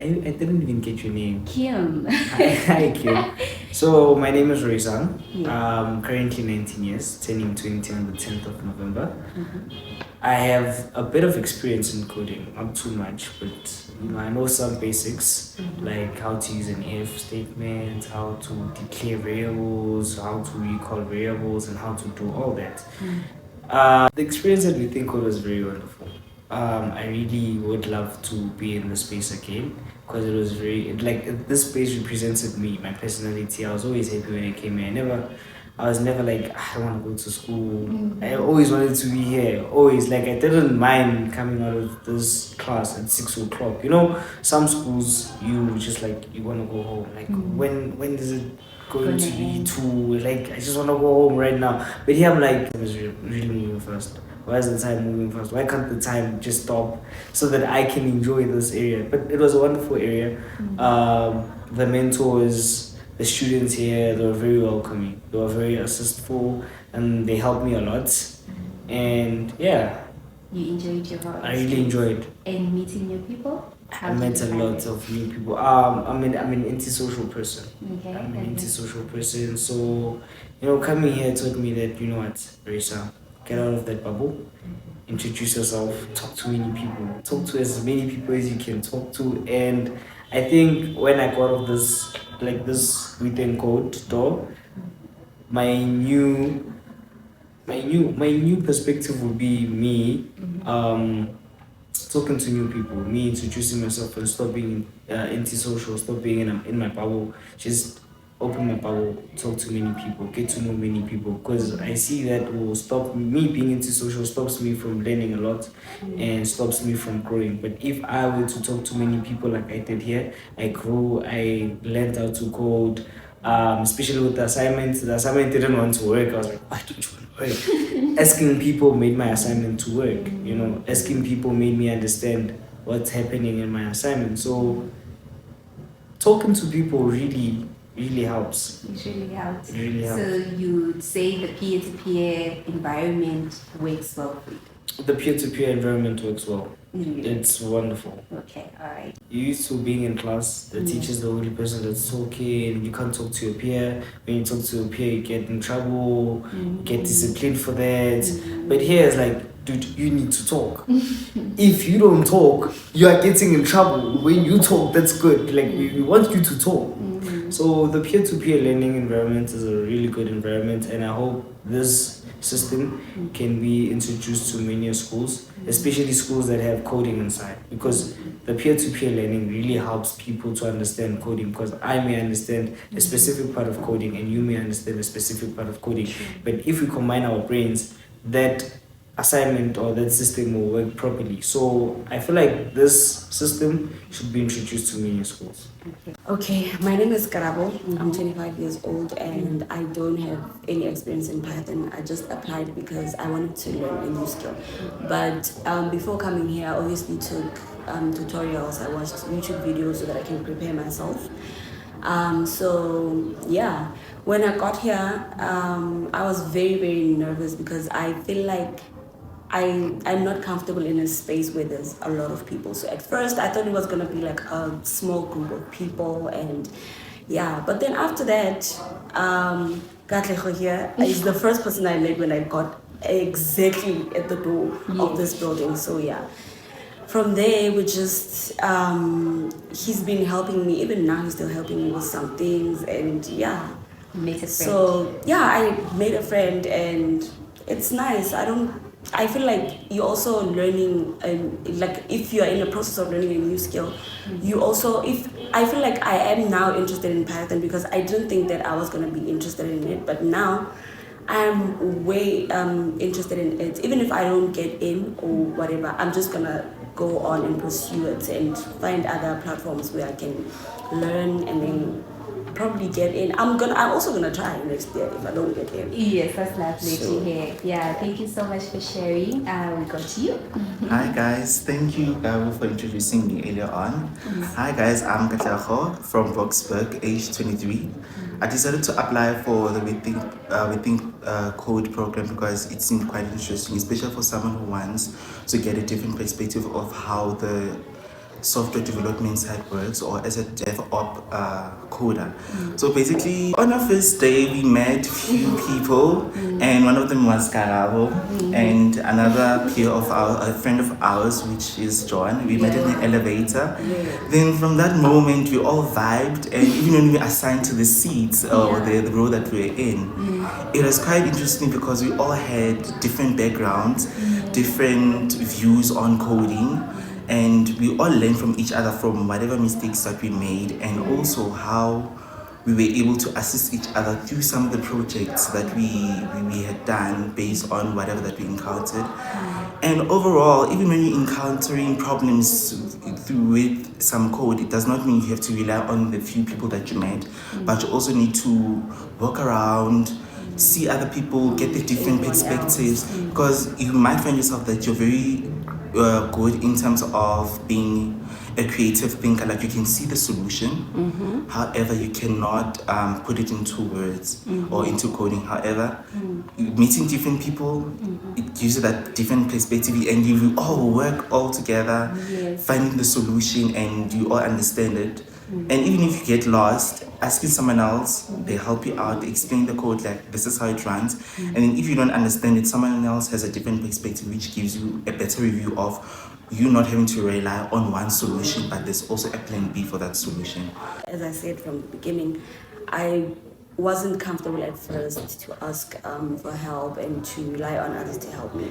I didn't even get your name. Kim. Hi, Kim. So, my name is Rorisang. Yeah. Currently 19 years, turning 20 on the 10th of November. Mhm. I have a bit of experience in coding, not too much, but I know some basics like how to use an if statement, how to declare variables, how to recall variables, and how to do all that. The experience at Within Code was very wonderful. I really would love to be in the space again because it was this space represented me, my personality. I was always happy when I came here. I was never like, "Ah, I want to go to school." I always wanted to be here. Always like I didn't mind coming out of this class at 6 o'clock. Some schools you just like you want to go home. Like when does it going to be too like I just want to go home right now. But here I'm like, I was really moving fast. Why is the time moving fast? Why can't the time just stop so that I can enjoy this area? But it was a wonderful area. The mentors, the students here, they were very welcoming. They were very assistful and they helped me a lot. And yeah, You enjoyed your I really enjoyed. And meeting new people? I met a lot of new people. I'm an antisocial person. Okay. I'm an antisocial person. So, coming here taught me that, what, Risa, get out of that bubble, introduce yourself, talk to many people, talk to as many people as you can talk to. And I think when I got out of this written code door, my new perspective would be me talking to new people, me introducing myself and stop being antisocial, stop being in my bubble, just open my bubble, talk to many people, get to know many people, because I see that will stop me being antisocial, stops me from learning a lot and stops me from growing. But if I were to talk to many people like I did here, I grew, I learned how to code, especially with the assignment. The assignment didn't want to work. I was like, why don't you want to work? Asking people made my assignment to work. Asking people made me understand what's happening in my assignment. So talking to people really helps. It really helps. It really helps. So you'd say the peer-to-peer environment works well for you? The peer-to-peer environment works well. It's wonderful. Okay, all right. You're used to being in class, the teacher's the only person that's talking, you can't talk to your peer. When you talk to your peer, you get in trouble, you get disciplined for that. But here it's like, dude, you need to talk. If you don't talk, you are getting in trouble. When you talk, that's good. Like, we want you to talk. So the peer-to-peer learning environment is a really good environment, and I hope this system can be introduced to many schools, especially schools that have coding inside, because the peer-to-peer learning really helps people to understand coding, because I may understand a specific part of coding and you may understand a specific part of coding, but if we combine our brains, that assignment or that system will work properly. So I feel like this system should be introduced to many schools. Okay, my name is Karabo. I'm 25 years old and I don't have any experience in Python. I just applied because I wanted to learn a new skill. But before coming here, I obviously took tutorials. I watched YouTube videos so that I can prepare myself. So yeah, when I got here, I was very nervous because I feel like I'm not comfortable in a space where there's a lot of people. So at first I thought it was gonna be like a small group of people and yeah, but then after that, Katlego here is the first person I met when I got exactly at the door of this building. So yeah. From there, we just, he's been helping me, even now he's still helping me with some things and yeah. Made a friend. So yeah, I made a friend and it's nice. I feel like you're also learning, like if you're in the process of learning a new skill, you also, I feel like I am now interested in Python because I didn't think that I was going to be interested in it, but now I'm way interested in it. Even if I don't get in or whatever, I'm just going to go on and pursue it and find other platforms where I can learn and then probably get in. I'm also gonna try next year if I don't get in. Yes, that's lovely to hear. Yeah, thank you so much for sharing. We got to you. Hi guys, thank you for introducing me earlier on. Hi guys, I'm Katlego from Boksburg, age 23. I decided to apply for the Within Code program because it seemed quite interesting, especially for someone who wants to get a different perspective of how the software development type works or as a DevOps coder. So basically, on our first day, we met few people, and one of them was Karabo, and another peer of a friend of ours, which is John. We met in the elevator. Then from that moment, we all vibed, and even when we assigned to the seats or the row that we were in, it was quite interesting because we all had different backgrounds, different views on coding, and we all learned from each other from whatever mistakes that we made, and also how we were able to assist each other through some of the projects that we had done based on whatever that we encountered. And overall, even when you're encountering problems with some code, it does not mean you have to rely on the few people that you met, but you also need to walk around, see other people, get the different perspectives, because you might find yourself that you're very good in terms of being a creative thinker, like you can see the solution, however you cannot put it into words or into coding. However, meeting different people, it gives you that different perspective, and you all work all together, finding the solution, and you all understand it. And even if you get lost, asking someone else, they help you out, they explain the code, like this is how it runs. And then if you don't understand it, someone else has a different perspective, which gives you a better review of you not having to rely on one solution, but there's also a plan B for that solution. As I said from the beginning, I wasn't comfortable at first to ask for help and to rely on others to help me.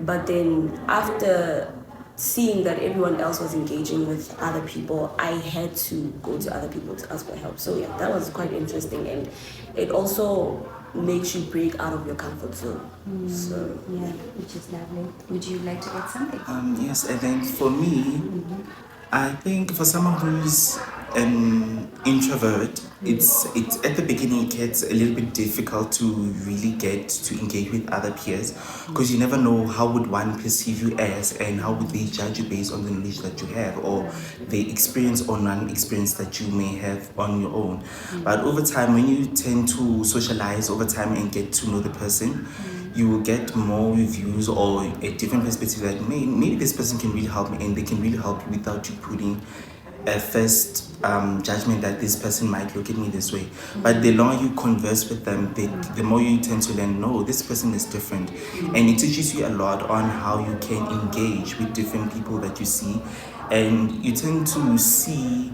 But then after seeing that everyone else was engaging with other people, I had to go to other people to ask for help. So yeah, that was quite interesting, and it also makes you break out of your comfort zone. So Yeah, which is lovely. Would you like to add something? Yes, and then for me, I think for someone who's an introvert, it's at the beginning it gets a little bit difficult to really get to engage with other peers, because you never know how would one perceive you as, and how would they judge you based on the knowledge that you have or the experience or non-experience that you may have on your own. But over time, when you tend to socialize over time and get to know the person, you will get more reviews or a different perspective that maybe this person can really help me, and they can really help you without you putting a first judgment that this person might look at me this way. But the longer you converse with them, the more you tend to learn, no, this person is different. And it teaches you a lot on how you can engage with different people that you see. And you tend to see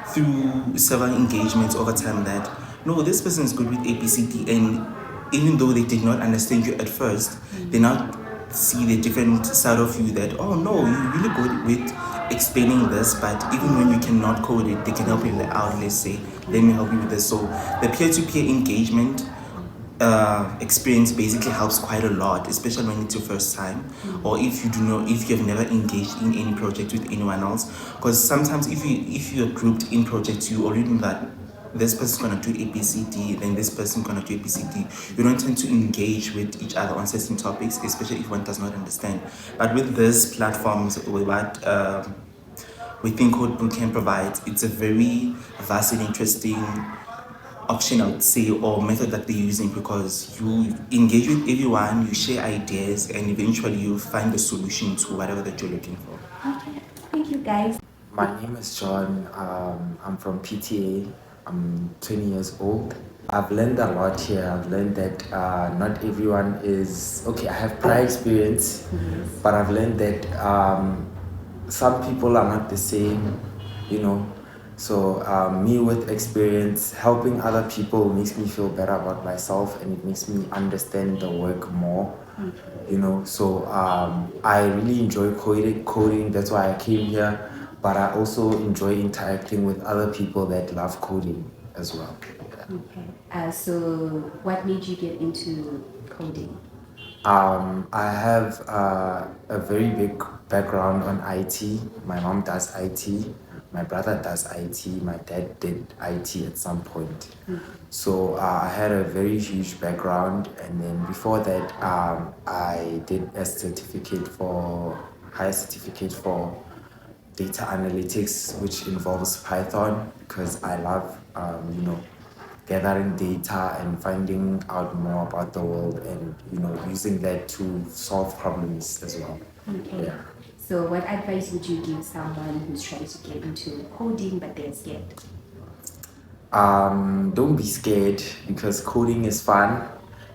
through several engagements over time that, no, this person is good with ABCD, and even though they did not understand you at first, they now see the different side of you that, oh no, you're really good with explaining this, but even when you cannot code it, they can help you out. Let's say, let me help you with this. So the peer-to-peer engagement experience basically helps quite a lot, especially when it's your first time, or if you have never engaged in any project with anyone else. Because sometimes if you're grouped in projects, you already know that this person's gonna do ABCD, then this person's gonna do ABCD. You don't tend to engage with each other on certain topics, especially if one does not understand. But with these platforms, with what we think Code Bootcamp provides, it's a very vast and interesting option, I would say, or method that they're using, because you engage with everyone, you share ideas, and eventually you find the solution to whatever that you're looking for. Okay, thank you guys. My name is John. I'm from PTA. I'm 20 years old. I've learned a lot here. I've learned that not everyone is okay. I have prior experience, but I've learned that some people are not the same, you know. So me with experience, helping other people makes me feel better about myself, and it makes me understand the work more, you know. So I really enjoy coding. That's why I came here. But I also enjoy interacting with other people that love coding as well. Yeah. Okay. So what made you get into coding? I have a very big background on IT. My mom does IT. My brother does IT. My dad did IT at some point. So I had a very huge background. And then before that, I did a higher certificate for data analytics, which involves Python, because I love, gathering data and finding out more about the world, and using that to solve problems as well. Okay. Yeah. So what advice would you give someone who's trying to get into coding but they're scared? Don't be scared because coding is fun.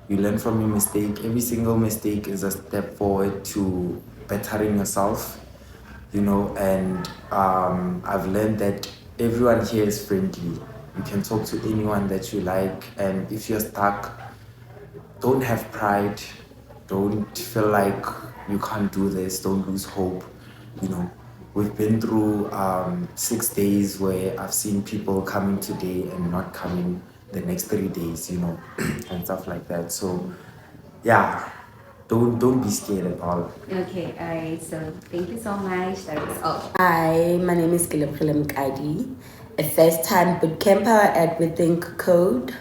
You learn from your mistake. Every single mistake is a step forward to bettering yourself, and I've learned that everyone here is friendly. You can talk to anyone that you like, and if you're stuck, don't have pride. Don't feel like you can't do this. Don't lose hope. We've been through 6 days where I've seen people coming today and not coming the next 3 days, and stuff like that. So, yeah, don't be scared at all. Okay, all right. So thank you so much. That was all. Hi, my name is Kelebogile, a first-time bootcamper at Withink Code.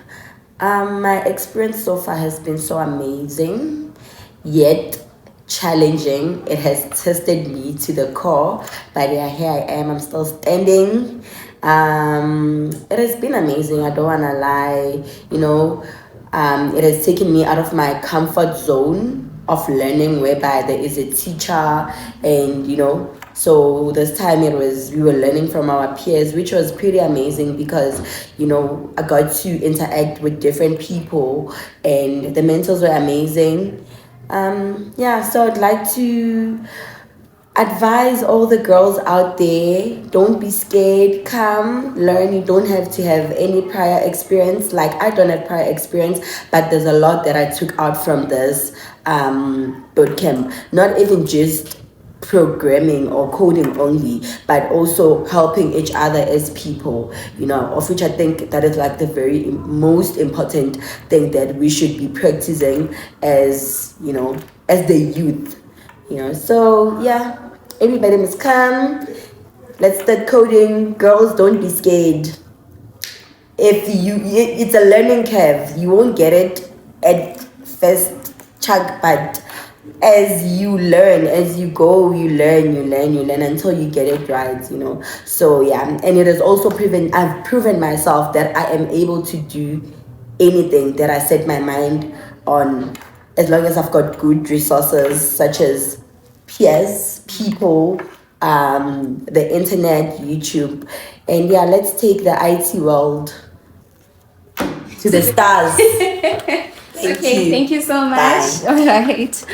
My experience so far has been so amazing, yet challenging. It has tested me to the core, but yeah, here I am. I'm still standing. It has been amazing. I don't wanna lie. It has taken me out of my comfort zone of learning, whereby there is a teacher, and so this time we were learning from our peers, which was pretty amazing because I got to interact with different people and the mentors were amazing. So I'd like to advise all the girls out there, don't be scared, come learn. You don't have to have any prior experience. Like, I don't have prior experience, but there's a lot that I took out from this bootcamp. Not even just programming or coding only, but also helping each other as people, of which I think that is like the very most important thing that we should be practicing as as the youth. So yeah, everybody must come. Let's start coding. Girls, don't be scared. It's a learning curve. You won't get it at first chunk, but as you learn, as you go, you learn until you get it right. So yeah, and it has also I've proven myself that I am able to do anything that I set my mind on, as long as I've got good resources such as peers, people, the internet, YouTube, and yeah, let's take the IT world to the stars. Okay, thank you so much. Bye. All right.